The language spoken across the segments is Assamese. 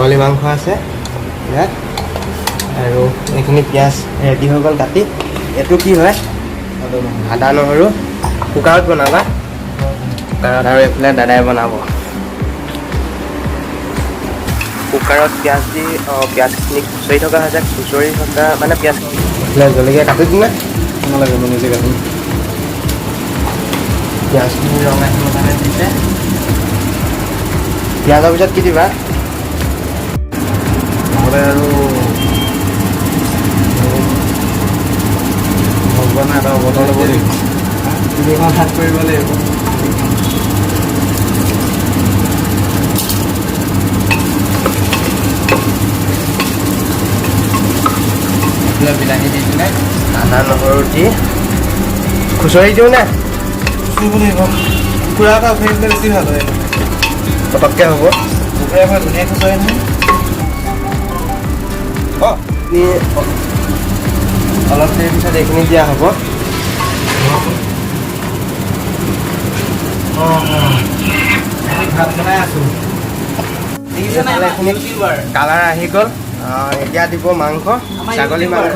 ছাগলী মাংস আছে ইয়াত আৰু এইখিনি পিঁয়াজ ৰেডি হৈ গ'ল কাটি। এইটো কি হয়? আদা নহৰু কুকাৰত বনাবা। কুকাৰত আৰু এইফালে দাদাই বনাব। কুকাৰত পিঁয়াজ দি পিঁয়াজখিনি খুচৰি থকা হৈছে। খুচৰি থকা মানে পিঁয়াজ এইফালে জলকীয়া কাটি দিলে নালাগে মই নিজে কাটিম। পিঁয়াজখিনি ৰঙা আহিবৰ কাৰণে দিছে। পিঁয়াজৰ পিছত কি দিবা? নহ'লে আৰু ভগৱানে এটা বটল ল'ব লাগিব। তিনিখন হাত কৰিব লাগিব। বিলাহী দি দিলে আদা নহৰু দি খুচৰি দিওঁ নে? খুচৰিব লাগিব। কুকুৰা এটা উঠাই দিলে বেছি ভাল হয়। পটককৈ হ'ব। কুকুৰা এবাৰ ধুনীয়া খুচৰি নহয়। অলপ দেৰি পিছত এইখিনি দিয়া হ'ব। ভাত বনাই আছোঁ। কালাৰ আহি গ'ল। এতিয়া দিব মাংস, ছাগলী মাংস।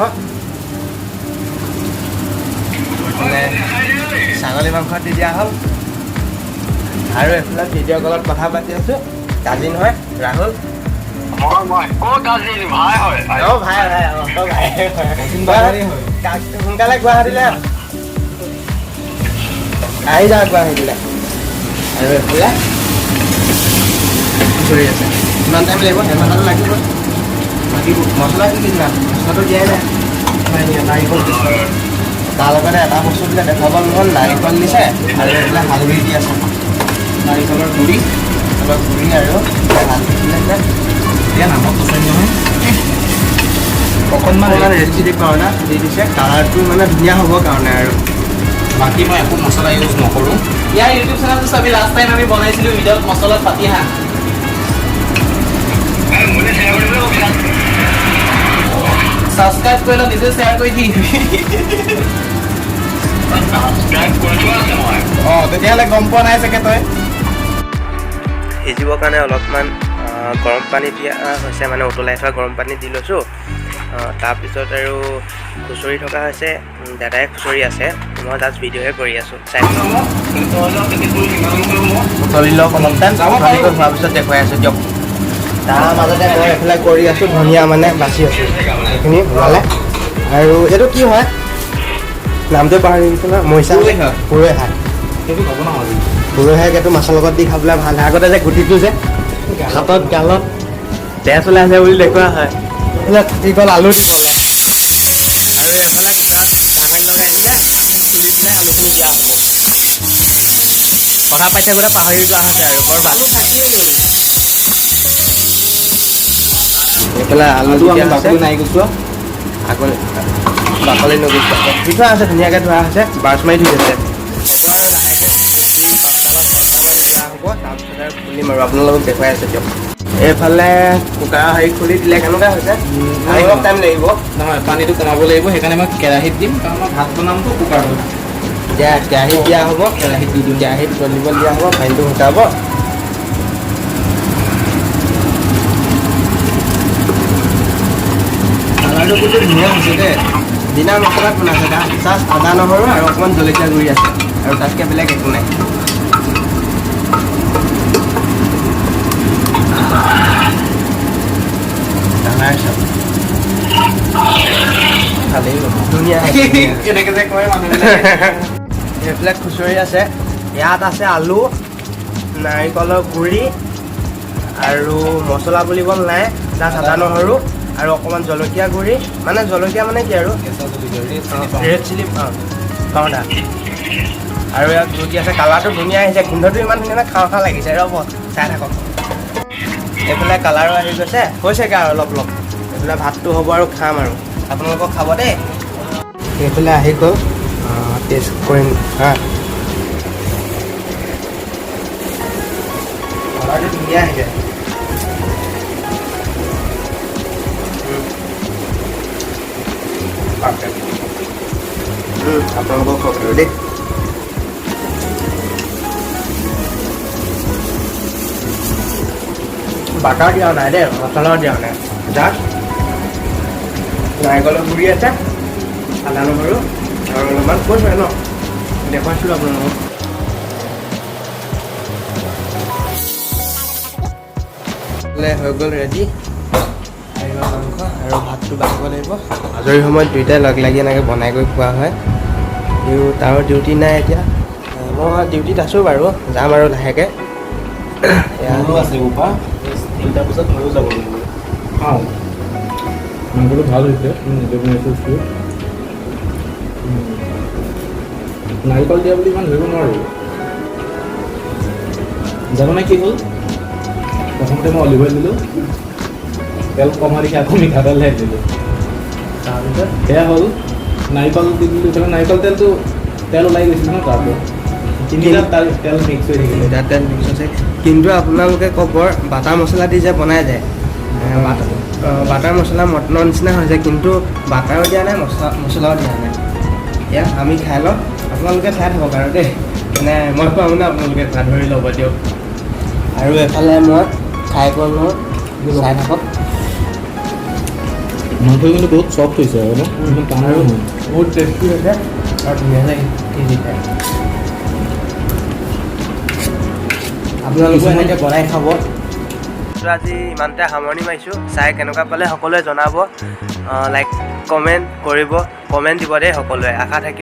ছাগলী মাংস দি দিয়া হ'ল। আৰু এইফালে ভিডিঅ' কলত কথা পাতি আছোঁ। কাজিন হয় ৰাহুল। সোনকালে গুৱাহাটীলৈ আহি যাওক গুৱাহাটীলৈ। আৰু এইফালে চলি আছে। কিমান টাইম লাগিব? এঘণ্টাটো লাগিব। মছলা কি দিলা? মছলাটো দিয়াই নাই। নাৰিকল দিছে। তাৰ লগতে এটা বস্তু দিলে দেখাব নহ'ল। নাৰিকল দিছে আৰু এইফালে হালধি দি আছে। নাৰিকলৰ গুড়ি আৰু হালধি দিলে যে এতিয়া নামত পচন্দ নহয়। অকণমান ৰেড চিলি পাউডাৰ দি দিছে কালাৰটো মানে ধুনীয়া হ'বৰ কাৰণে। আৰু বাকী মই একো মছলা ইউজ নকৰোঁ। ইয়াৰ ইউটিউব চেনেলটো চাবি। লাষ্ট টাইম আমি বনাইছিলোঁ ভিডিঅ'ত মছলাত পাতি হা। ছাবস্ক্ৰাইব কৰিলে নিজে শ্বেয়াৰ কৰি দিবি। তেতিয়াহ'লে গম পোৱা নাই চাগে তই। সিজিবৰ কাৰণে অলপমান গৰম পানী দিয়া হৈছে, মানে উতলাই থোৱা গৰম পানী দি লৈছোঁ। তাৰপিছত আৰু খুচৰি থকা হৈছে। দাদাই খুচৰি আছে, মই জাষ্ট ভিডিঅ'হে কৰি আছোঁ। উতলি লওক অলপ টাইম। হোৱাৰ পিছত দেখুৱাই আছোঁ দিয়ক। তাৰ মাজতে মই এইফালে কৰি আছোঁ। ধনিয়া মানে বাচি আছোঁ। এইখিনি ওলালে। আৰু এইটো কি হয় নামটো পাহৰি গৈছোঁ নহয়। মৰিচা পুৰৈ শাক। সেইটো হ'ব নহয়। পুৰৈ শাক এইটো মাছৰ লগত দি খাবলৈ ভাল হয়। আগতে যে গুটিটো যে হাতত গালত তেজ ওলাই আছে বুলি দেখুওৱা হয়। এইবিলাক কি গ'ল আলু দি বনাই। আৰু এইফালে কাহানি লগাই দিলে তুলি দিলে আলুখিনি দিয়া হ'ব। কথা পাতি থাকোঁতে পাহৰি যোৱা হৈছে আৰু বৰ ভাল। এইফালে আলু দিয়া বাকলি নাই গুচোৱা। বাকলি নগুচোৱা দি থোৱা আছে। ধুনীয়াকৈ ধোৱা হৈছে। ব্ৰাছ মাৰি থৈ আছে। এইটো আৰু লাহেকৈ 10টা বা 12টামান ধোৱা হ'ব। তাৰপিছত আৰু খুলিম আৰু আপোনালোকক দেখুৱাই আছোঁ দিয়ক। এইফালে কুকাৰ খুলি দিলে কেনেকুৱা হৈছে? অলপ টাইম লাগিব নহয়, পানীটো কমাব লাগিব। সেইকাৰণে মই কেৰাহীত দিম, কাৰণ মই ভাত বনামতো কুকাৰত। এতিয়া কেৰাহীত দিয়া হ'ব। কেৰাহীত দি দিওঁ। কেৰাহীত জ্বলিব দিয়া হ'ব। পানীটো শুকাব। কালাৰটো কিন্তু ধুনীয়া হৈছে দেই। দিনৰ মছলাত বনাইছে। জাষ্ট আদা নহৰু আৰু অকণমান জলকীয়া গুড়ি আছে আৰু তাতকৈ বেলেগ একো নাই। কালাৰ চাব ভালেই ধুনীয়া কেনেকৈ যে কয় মানুহবিলাকে। এইবিলাক খুচৰি আছে। ইয়াত আছে আলু, নাৰিকলৰ গুড়ি আৰু মছলা বুলিব নাই। জাষ্ট আদা নহৰু আৰু অকণমান জলকীয়া গুড়ি, মানে জলকীয়া মানে কি আৰু ৰেড চিলি পাউডাৰ। আৰু ইয়াত গুটি আছে। কালাৰটো ধুনীয়া আহিছে। গোন্ধটো ইমান ধুনীয়া খাওঁ খাওঁ লাগিছে। ৰ'ব চাই থাকক। এইফালে কালাৰো আহি গৈছে। হৈছেগৈ আৰু অলপ অলপ। এইফালে ভাতটো হ'ব আৰু খাম আৰু আপোনালোকক খাব দেই। এইফালে আহি গ'ল। টেষ্ট কৰিম হা। কালাৰটো ধুনীয়া আহিছে। আপোনালোকক খাব আৰু দেই। বাটাৰ দিয়া নাই দেই, মছলাও দিয়া নাই, জাষ্ট নাৰিকলৰ গুৰি আছে, আদা নহৰু আৰু অলপমান কৈছে ন দেখুৱাইছিলোঁ আপোনালোকক। হৈ গ'ল ৰেডি মাংস আৰু ভাতটো বাঢ়িব লাগিব। আজৰি সময়ত দুয়োটাই লগ লাগি এনেকৈ বনাই কৰি খোৱা হয়। তাৰো ডিউটি নাই এতিয়া, মই ডিউটিত আছোঁ বাৰু, যাম আৰু লাহেকৈ। মোৰো আছে উপা 3টা বজাত ময়ো যাব লাগিব। খাওঁ মাংসটো ভাল হৈছে নিজে বনাইছোঁ। নাৰিকল দিয়া বুলি ইমান ধৰিব নোৱাৰোঁ। জানানে কি হ'ল, প্ৰথমতে মই অলিভ অইল দিলোঁ, তেল কমা দেখি আকৌ মিঠাতেলহে দিলোঁ। তাৰপিছত সেয়া হ'ল নাৰিকল দি দিলোঁ, ইফালে নাৰিকল তেল ওলাই গৈছিলে ন তাৰপৰা, 3টা তেল মিক্স হৈ থাকিলে। তেল মিক্স আছে, কিন্তু আপোনালোকে ক'ব বাটাৰ মছলা দি যে বনাই যায়, বাটাৰ মছলা মটনৰ নিচিনা হৈ যায়, কিন্তু বাটাৰো দিয়া নাই, মছলাও দিয়া নাই। এতিয়া আমি খাই লওঁ, আপোনালোকে চাই থাকক আৰু দেই, মানে মই কোৱা মানে আপোনালোকে ধৰি ল'ব দিয়ক। আৰু এফালে মই খাই গ'ল নহয়, চাই থাকক। মাংস কিন্তু বহুত চফ্ট হৈছে আৰু ন, ইমান টানো আৰু নহয়। বহুত টেষ্টি হৈছে আৰু ধুনীয়া লাগে সিজি খাই। আপোনালোকে এনেকৈ বনাই খাব। আজি ইমানতে সামৰণি মাৰিছোঁ। চাই কেনেকুৱা পালে সকলোৱে জনাব, লাইক কমেণ্ট কৰিব, কমেণ্ট দিব দেই সকলোৱে, আশা থাকিল।